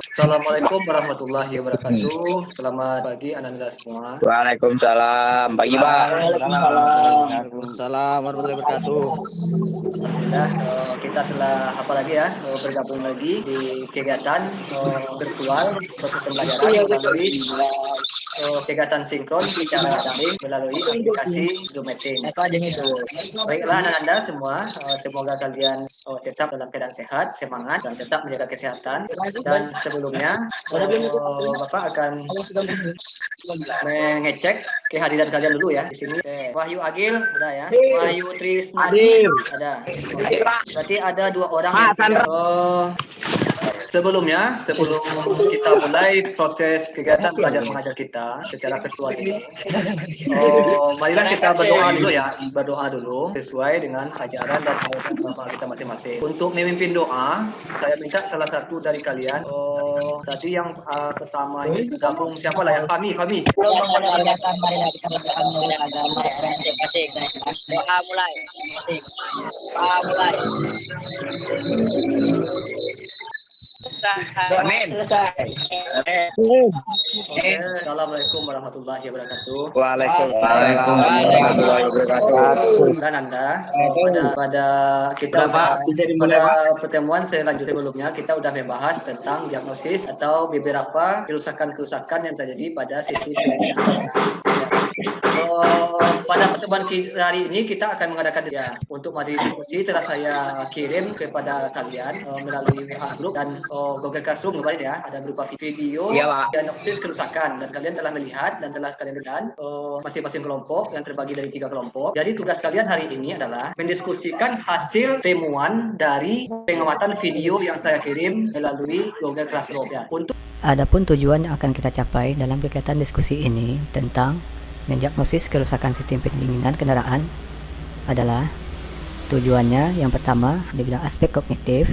Assalamualaikum warahmatullahi wabarakatuh. Selamat pagi anak-anak semua. Waalaikumsalam. Pagi Bang. Waalaikumsalam warahmatullahi wabarakatuh. Alhamdulillah kita telah bergabung lagi di kegiatan virtual proses pembelajaran melalui kegiatan sinkron secara daring melalui aplikasi Zoom Meeting. Baiklah anak-anak semua, semoga kalian tetap dalam keadaan sehat, semangat dan tetap menjaga kesehatan. Dan sebelumnya Bapak akan mengecek kehadiran kalian dulu ya di sini. Wahyu Agil ada ya. Wahyu Trisnadi ada. Berarti ada 2 orang yang sebelum kita mulai proses kegiatan belajar mengajar kita secara virtual ini, marilah kita berdoa dulu sesuai dengan ajaran dan agama kita masing-masing. Untuk memimpin doa, saya minta salah satu dari kalian. Tadi yang pertama ini gabung siapa lah yang Fami. Amin. Assalamualaikum warahmatullahi wabarakatuh. Waalaikumsalam warahmatullahi wabarakatuh. Dan Anda pada pertemuan selanjutnya sebelumnya kita sudah membahas tentang diagnosis atau beberapa kerusakan-kerusakan yang terjadi pada sistem pendidikan. Pada pertemuan hari ini kita akan mengadakan untuk materi diskusi telah saya kirim kepada kalian melalui WA Group dan Google Classroom kemarin ya, ada berupa video diagnosis kerusakan dan kalian telah melihat dan telah kalian lihat masing-masing kelompok yang terbagi dari 3 kelompok. Jadi tugas kalian hari ini adalah mendiskusikan hasil temuan dari pengamatan video yang saya kirim melalui Google Classroom ya. Adapun tujuan yang akan kita capai dalam kegiatan diskusi ini tentang mendiagnosis kerusakan sistem pendinginan kendaraan adalah tujuannya yang pertama di bidang aspek kognitif.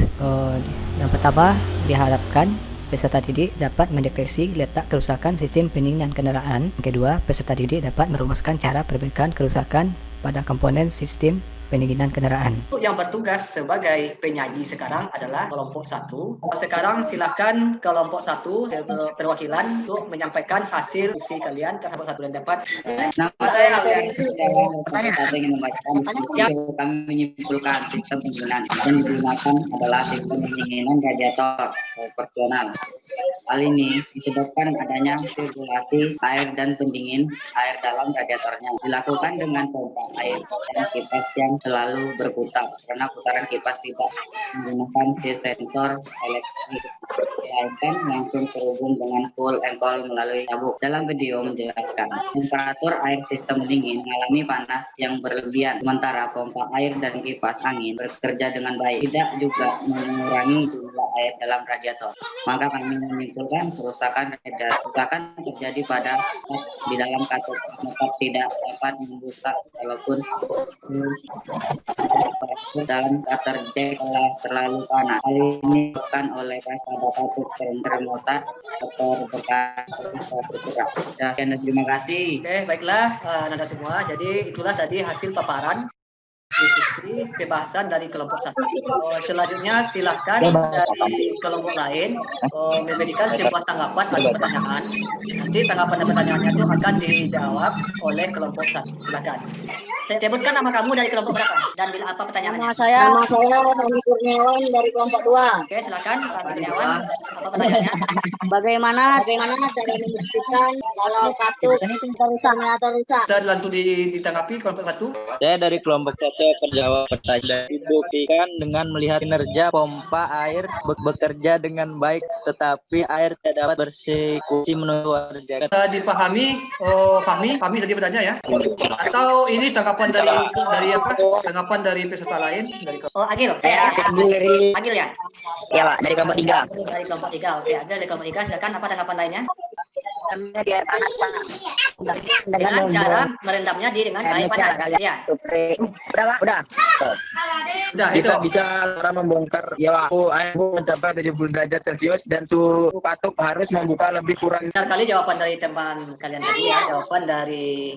Yang pertama diharapkan peserta didik dapat mendeteksi letak kerusakan sistem pendinginan kendaraan. Kedua, peserta didik dapat merumuskan cara perbaikan kerusakan pada komponen sistem pendinginan kendaraan. Yang bertugas sebagai penyaji sekarang adalah kelompok 1. Sekarang silakan kelompok 1 perwakilan untuk menyampaikan hasil diskusi kalian ke kelompok 1 dan dapat. Nama saya Alfian. Saya ingin membacakan kami menyimpulkan sistem pendinginan yang digunakan adalah sistem pendinginan radiator proporsional. Hal ini disebabkan adanya sirkulasi air dan pendingin air dalam radiatornya dilakukan dengan pompa air dan kipas yang selalu berputar karena putaran kipas tidak menggunakan sensor elektrik melainkan langsung terhubung dengan full engkol melalui sabuk. Dalam video menjelaskan temperatur air sistem pendingin mengalami panas yang berlebihan sementara pompa air dan kipas angin bekerja dengan baik, tidak juga mengurangi jumlah air dalam radiator. Maka kami menyimpulkan kerusakan terjadi pada di dalam katot tetap tidak dapat membuka walaupun dalam terjek terlalu panas. Hal ini disebabkan oleh pada katot termotat atau bergerak. Dan terima kasih. Oke, baiklah anak-anak semua. Jadi itulah tadi hasil paparan diskusi pembahasan dari kelompok 1. Selanjutnya silahkan dari kelompok lain memberikan sebuah tanggapan atau pertanyaan. Nanti tanggapan dan pertanyaannya itu akan dijawab oleh kelompok 1. Silakan. Saya sebutkan nama kamu dari kelompok berapa dan bila apa pertanyaannya? Nama saya Sani Kurniawan dari kelompok 2. Oke, silakan Pak Kurniawan. Apa pertanyaannya? Bagaimana cara memastikan kalau kartu rusak? Bisa langsung ditanggapi kelompok 1. Saya dari kelompok 1 menjawab pertanyaan. Dibuktikan dengan melihat kinerja pompa air bekerja dengan baik, tetapi air tidak dapat bersikusi menuju warga. Dipahami, Fahmi tadi bertanya ya? Atau ini tanggapan dari apa? Tanggapan dari peserta lain? Agil, saya Agil ya? Ya Pak, dari kelompok 3. Dari kelompok 3, oke. Agil dari kelompok 3, silakan. Apa tanggapan lainnya? Di air panas, Pak. Dengan cara merendamnya dengan air panas. Ya. Udah. Kita bisa cara membongkar air mencapai 70 derajat Celcius dan suhu katuk harus membuka lebih kurang. Benar kali jawaban dari teman kalian tadi ya, jawaban dari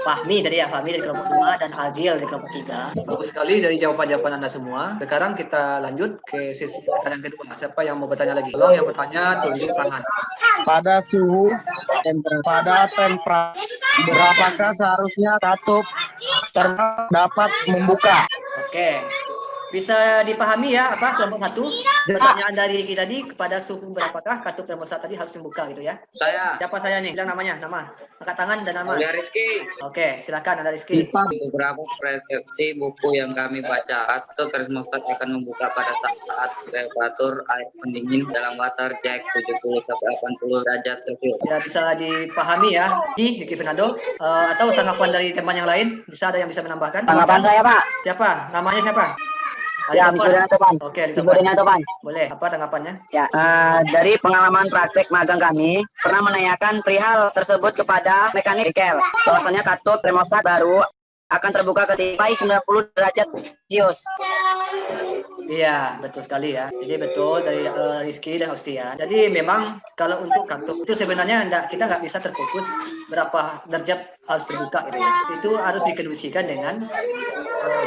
Fahmi tadi ya, Fahmi dari kelompok 2 dan Agil dari kelompok 3. Bagus sekali dari jawaban-jawaban Anda semua. Sekarang kita lanjut ke sesi pertanyaan kedua. Siapa yang mau bertanya lagi? Tolong yang bertanya tunjuk tangan. Pada suhu pada temperatur berapakah seharusnya katup dapat membuka? Oke. Bisa dipahami ya apa kelompok 1? Pertanyaan dari kita tadi, kepada suhu berapakah katup termostat tadi harus membuka gitu ya? Saya. Siapa saya nih? Bilang namanya, nama. Angkat tangan dan nama. Aulia Rizky. Oke, silakan Anda Rizky. Beberapa persepsi buku yang kami baca, katup termostat akan membuka pada saat temperatur air pendingin dalam water jack 70 sampai 80 derajat Celcius. Ya, bisa dipahami ya. Diki Fernando, atau tanggapan dari teman yang lain? Bisa ada yang bisa menambahkan? Tanggapan saya, Pak. Siapa? Namanya siapa? Ya, Bismillah Topan. Oke, Bismillah Topan. boleh. Apa tanggapannya? Ya, dari pengalaman praktek magang kami, pernah menanyakan perihal tersebut kepada mekanik bengkel. Bahwasanya katup termostat baru akan terbuka ketika 90 derajat Celcius. Iya, betul sekali ya. Jadi betul dari Rizky dan Ostian. Jadi memang kalau untuk katup itu sebenarnya kita nggak bisa terfokus berapa derajat harus terbuka gitu ya. Itu harus dikondisikan dengan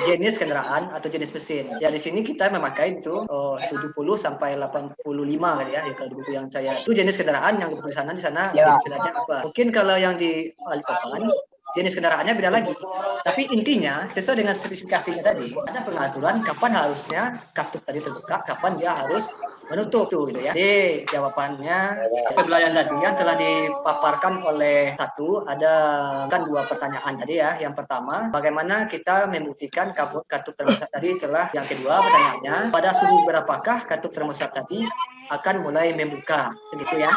jenis kendaraan atau jenis mesin. Ya di sini kita memakai itu 70 sampai 85 kali ya. Kalau di buku yang saya itu jenis kendaraan yang di sana Ya. jenis kendaraan apa. Mungkin kalau yang di Alitopan jenis kendaraannya beda lagi. Tapi intinya sesuai dengan spesifikasinya tadi, ada pengaturan kapan harusnya katup tadi terbuka, kapan dia harus menutup tuh gitu ya. Jadi jawabannya pembelajaran tadi yang telah dipaparkan oleh ada kan 2 pertanyaan tadi ya. Yang pertama, bagaimana kita membuktikan katup termostat tadi telah, yang kedua pertanyaannya, pada suhu berapakah katup termostat tadi akan mulai membuka, begitu ya.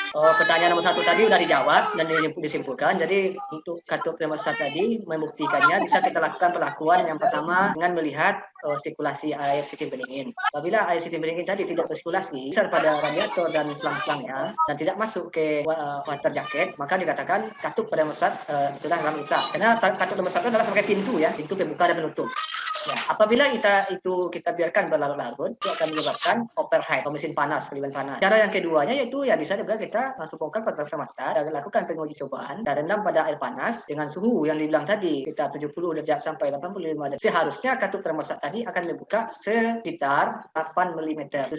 Pertanyaan nomor 1 tadi sudah dijawab dan disimpulkan. Jadi untuk katup termostat tadi membuktikannya bisa kita lakukan perlakuan yang pertama dengan melihat sirkulasi air sistem pendingin. Apabila air sistem pendingin tadi tidak bersirkulasi pada radiator dan selang-selangnya dan tidak masuk ke water jacket, maka dikatakan katup termostat sudah rusak. Karena katup termostat itu adalah sebagai pintu ya, pintu pembuka dan penutup. Ya, apabila kita biarkan berlarut-larut, itu akan menyebabkan overheat atau mesin panas, keliban panas. Cara yang keduanya yaitu ya bisa juga kita langsung bongkar katup termostat dan lakukan penguji cobaan dan rendam pada air panas dengan suhu yang dibilang tadi kita 70 derajat sampai 85 derajat. Seharusnya katup termostat tadi akan dibuka sekitar 8 mm.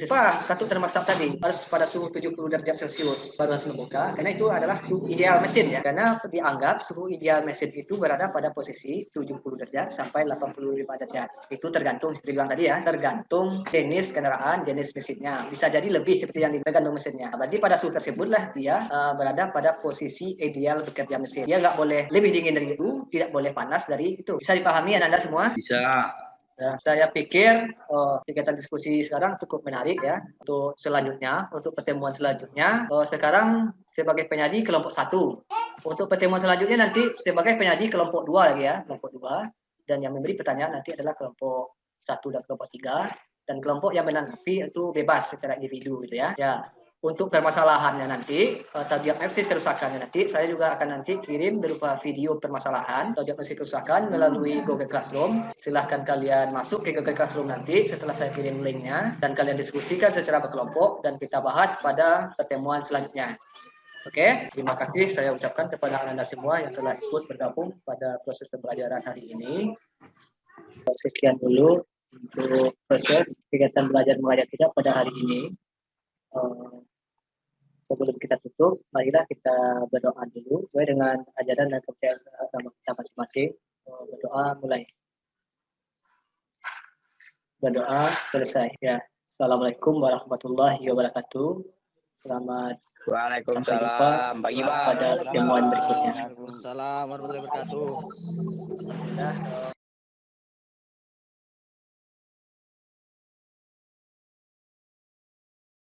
Katup termostat tadi harus pada suhu 70 derajat Celcius baru harus membuka, karena itu adalah suhu ideal mesin ya. Karena dianggap suhu ideal mesin itu berada pada posisi 70 derajat sampai 85 derajat. Itu tergantung seperti bilang tadi ya, tergantung jenis kendaraan, jenis mesinnya. Bisa jadi lebih seperti yang tergantung mesinnya. Berarti pada suhu tersebutlah dia berada pada posisi ideal bekerja mesin. Dia nggak boleh lebih dingin dari itu, tidak boleh panas dari itu. Bisa dipahami Anda semua? Bisa. Ya, saya pikir kegiatan diskusi sekarang cukup menarik ya. Untuk selanjutnya, untuk pertemuan selanjutnya, sekarang sebagai penyaji kelompok 1. Untuk pertemuan selanjutnya nanti sebagai penyaji kelompok 2 lagi ya, kelompok 2. Dan yang memberi pertanyaan nanti adalah kelompok 1 dan kelompok 3. Dan kelompok yang menanggapi itu bebas secara individu gitu ya. Ya. Untuk permasalahannya nanti, atau diagnosis kerusakannya nanti, saya juga akan nanti kirim berupa video permasalahan atau diagnosis kerusakan melalui Google Classroom. Silahkan kalian masuk ke Google Classroom nanti setelah saya kirim linknya, dan kalian diskusikan secara berkelompok dan kita bahas pada pertemuan selanjutnya. Oke, terima kasih saya ucapkan kepada Anda semua yang telah ikut bergabung pada proses pembelajaran hari ini. Sekian dulu untuk proses kegiatan belajar mengajar kita pada hari ini. Sebelum kita tutup, marilah kita berdoa dulu sesuai dengan ajaran dan kepercayaan agama kita masing-masing. Berdoa mulai. Berdoa selesai ya. Assalamualaikum warahmatullahi wabarakatuh. Selamat Waalaikumsalam. Pagi pada pertemuan berikutnya. Waalaikumsalam warahmatullahi wabarakatuh.